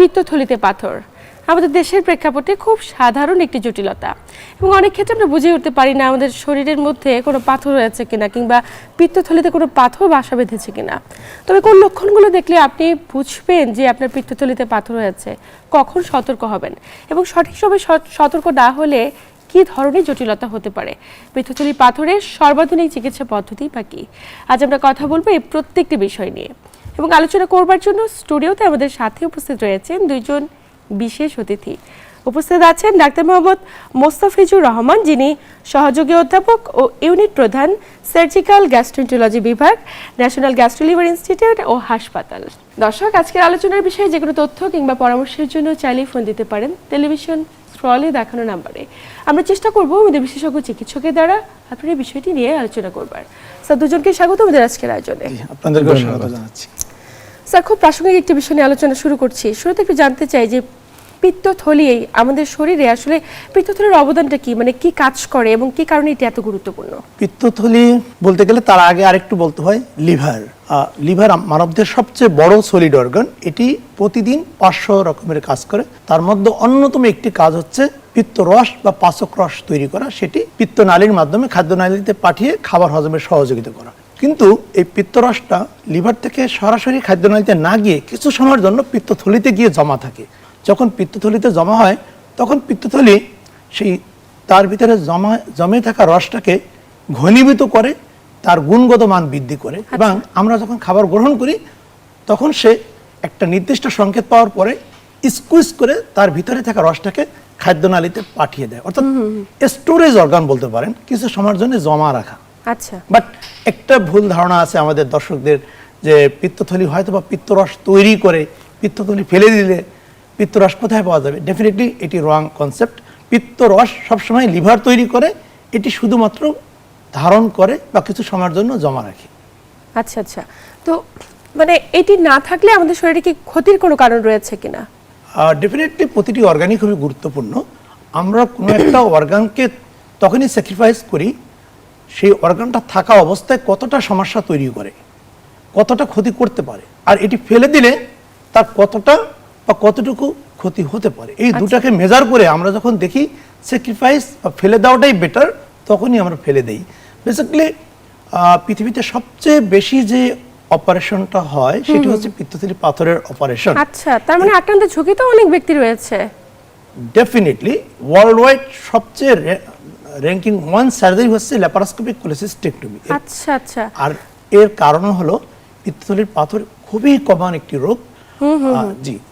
পিত্তথলিতে পাথর আমাদের দেশের প্রেক্ষাপটে খুব সাধারণ একটি জটিলতা এবং অনেক ক্ষেত্রে আমরা বুঝে উঠতে পারি না আমাদের শরীরের মধ্যে কোনো পাথর রয়েছে কিনা কিংবা পিত্তথলিতে কোনো পাথর বাসা বেঁধেছে কিনা। তবে কোন লক্ষণগুলো দেখলে আপনি বুঝবেন যে আপনার পিত্তথলিতে পাথর হয়েছে, কখন সতর্ক হবেন এবং সঠিক সময়ে সতর্ক না হলে কি ধরনের জটিলতা হতে পারে, পিত্তথলি পাথরের সর্বাধুনিক চিকিৎসা পদ্ধতি বা কি। আজ আমরা কথা বলবো এই প্রত্যেকটি বিষয় নিয়ে এবং আলোচনা করবার জন্য স্টুডিওতে আমাদের সাথে উপস্থিত রয়েছেন দুইজন বিশেষ অতিথি। উপস্থিত আছেন ডাক্তার মোহাম্মদ মোস্তাফিজুর রহমান, যিনি সহযোগী অধ্যাপক ও ইউনিট প্রধান, সার্জিক্যাল গ্যাস্ট্রোএন্টারোলজি বিভাগ, ন্যাশনাল গ্যাস্ট্রো-লিভার ইনস্টিটিউট ও হাসপাতাল। দর্শক, আজকের আলোচনার বিষয়ে যে কোনো তথ্য কিংবা পরামর্শের জন্য চাইলেই ফোন দিতে পারেন টেলিভিশন স্ক্রলে দেখানো নাম্বারে। আমরা চেষ্টা করব আমাদের বিশেষজ্ঞ চিকিৎসকের দ্বারা আপনার এই বিষয়টি নিয়ে আলোচনা করবার। স্যার, দুজনকে স্বাগত আমাদের আজকের আয়োজনে। আপনাদেরকে স্বাগত জানাচ্ছি। স্যার, খুব প্রাসঙ্গিক একটি বিষয় নিয়ে আলোচনা শুরু করছি। শুরুতে একটু জানতে চাই যে পিত্তথলি আমাদের শরীরে আসলে পিত্তথলির অবদানটা কি, মানে কি কাজ করে এবং কি কারণে এটা এত গুরুত্বপূর্ণ? পিত্তথলি বলতে গেলে তার আগে আরেকটু বলতে হয় লিভার। লিভার মানবদের সবচেয়ে বড় সলিড অর্গান। এটি প্রতিদিন 500 রকমের কাজ করে। তার মধ্যে অন্যতম একটি কাজ হচ্ছে পিত্তরস বা পাচক রস তৈরি করা। সেটি পিত্তনালীর মাধ্যমে খাদ্যনালীতে পাঠিয়ে খাবার হজমের সহযোগিতা করা। কিন্তু এই পিত্তরসটা লিভার থেকে সরাসরি খাদ্যনালীতে না গিয়ে কিছু সময়ের জন্য পিত্তথলিতে গিয়ে জমা থাকে। যখন পিত্তথলিতে জমা হয় তখন পিত্তথলি সেই তার ভিতরে জমে থাকা রসটাকে ঘনীভূত করে, তার গুণগত মান বৃদ্ধি করে এবং আমরা যখন খাবার গ্রহণ করি তখন সে একটা নির্দিষ্ট সংকেত পাওয়ার পরে স্কুইজ করে তার ভিতরে থাকা রসটাকে খাদ্যনালীতে পাঠিয়ে দেয়। অর্থাৎ স্টোরেজ অর্গান বলতে পারেন, কিছু সময়ের জন্য জমা রাখা। আচ্ছা, বাট একটা ভুল ধারণা আছে আমাদের দর্শকদের যে পিত্তথলি হয়তো বা পিত্তরস তৈরি করে, পিত্তথলি ফেলে দিলে পিত্তরস কোথায় পাওয়া যাবে। ডেফিনেটলি এটি রং কনসেপ্ট। পিত্তরস সবসময় লিভার তৈরি করে, এটি শুধুমাত্র ধারণ করে বা কিছু সময়ের জন্য জমা রাখে। আচ্ছা আচ্ছা, তো মানে এটি না থাকলে আমাদের শরীরে কি ক্ষতির কোনো কারণ রয়েছে কিনা? ডেফিনেটলি প্রতিটি অর্গানই খুবই গুরুত্বপূর্ণ। আমরা কোনো একটা অর্গানকে তখনই স্যাক্রিফাইস করি সেই অর্গানটা থাকা অবস্থায় কতটা সমস্যা তৈরি করে, কতটা ক্ষতি করতে পারে, আর এটি ফেলে দিলে তার কতটা বা কতটুকু ক্ষতি হতে পারে। এই দুটাকে মেজার করে আমরা যখন দেখি স্যাক্রিফাইস বা ফেলে দেওয়াটাই বেটার, তখনই আমরা ফেলে দেই। বেসিক্যালি পৃথিবীতে সবচেয়ে বেশি যে অপারেশনটা হয় সেটি হচ্ছে পিত্তথলি পাথরের অপারেশন। আচ্ছা, তার মানে আক্রান্তের ঝুঁকি তো অনেক ব্যক্তি রয়েছে। ডেফিনেটলি ওয়ার্ল্ড ওয়াইড সবচেয়ে র্যাঙ্কিং 1 সার্জারি হচ্ছে ল্যাপারোস্কোপিক কোলেসিস্টেক্টমি। আচ্ছা আচ্ছা, আর এর কারণ হলো পিত্তথলির পাথর খুবই কমন একটি রোগ। জি,